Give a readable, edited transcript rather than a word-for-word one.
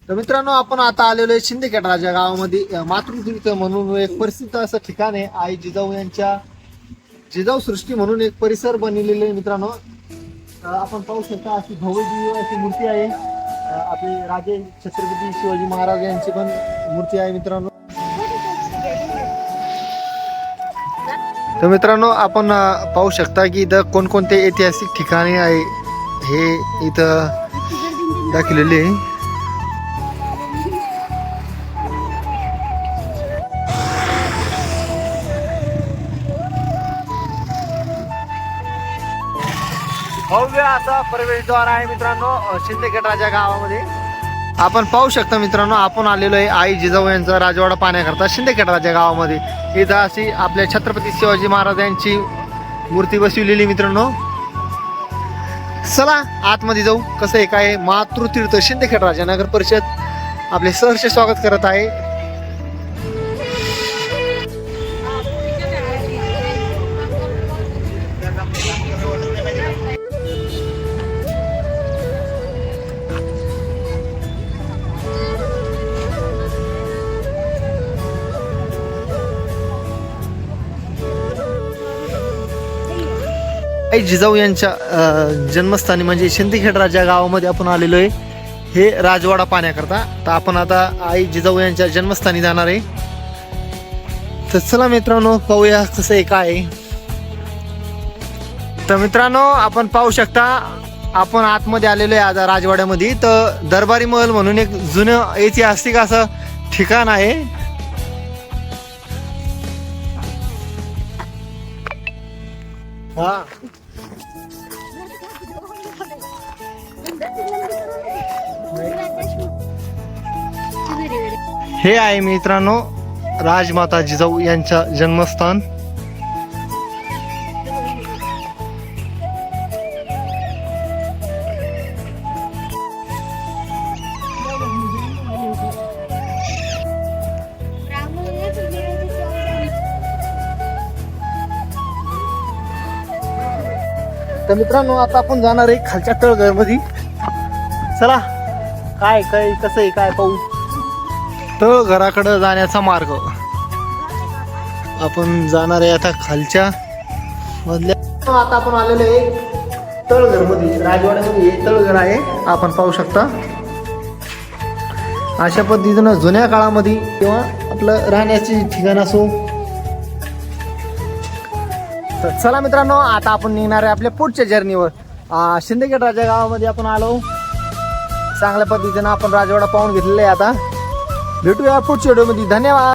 तर मित्रांनो, आपण आता आलेलो आहे शिंदखेड राजा गावामध्ये मातृतीर्थ म्हणून एक प्रसिद्ध असं ठिकाण आहे. आई जिजाऊ यांच्या जिजाऊ सृष्टी म्हणून एक परिसर बनलेले आहे मित्रांनो. आपण पाहू शकता अशी भव्य अशी मूर्ती आहे. आपले राजे छत्रपती शिवाजी महाराज यांची पण मूर्ती आहे मित्रांनो. तर मित्रांनो, आपण पाहू शकता की इथं कोणकोणते ऐतिहासिक ठिकाणे आहे हे इथं दाखवलेले आहे. भव्य असा प्रवेशद्वार आहे मित्रांनो शिंदखेड राजा गावामध्ये. आपण पाहू शकता मित्रांनो, आपण आलेलो आहे आई जिजाऊ यांचा राजवाडा पाहण्याकरता शिंदखेड राजा गावामध्ये. इथं अशी आपल्या छत्रपती शिवाजी महाराज यांची मूर्ती बसविलेली मित्रांनो. चला आतमध्ये जाऊ. कसं आहे काय, मातृतीर्थ शिंदखेड राजा नगर परिषद आपले सहर्ष स्वागत करत आहे. आई जिजाऊ यांच्या जन्मस्थानी म्हणजे शिंदखेड राजा गावामध्ये आपण आलेलो आहे हे राजवाडा पाहण्याकरता. तर आपण आता आई जिजाऊ यांच्या जन्मस्थानी जाणार आहे. तर चला मित्रांनो, पाहूया कसं आहे काय. तर मित्रांनो, आपण पाहू शकता आपण आतमध्ये आलेलो आहे आता राजवाड्यामध्ये. तर दरबारी महल म्हणून एक जुनं ऐतिहासिक असं ठिकाण आहे. हा, हे आहे मित्रांनो राजमाता जिजाऊ यांच्या जन्मस्थान. तर मित्रांनो, आता आपण जाणार आहे खालच्या तळघर मध्ये. चला काय काय कसं आहे काय पाहू. तळघराकडे जाण्याचा मार्ग आपण जाणार आहे आता खालच्या मधल्या. आता आपण आलेलो आहे तळघर मध्ये, राजवाड्यामध्ये हे तळघर आहे. आपण पाहू शकता अशा पद्धतीनं जुन्या काळामध्ये किंवा आपलं राहण्याचे ठिकाण असो. तर चला मित्रांनो, आता आपण निघणार आहे आपल्या पुढच्या जर्नीवर. शिंदखेड राजा गावामध्ये आपण आलो. चांगल्या पद्धतीनं आपण राजवाडा पाहून घेतलेला आहे. आता भेटूया पुढच्या व्हिडिओमध्ये. धन्यवाद.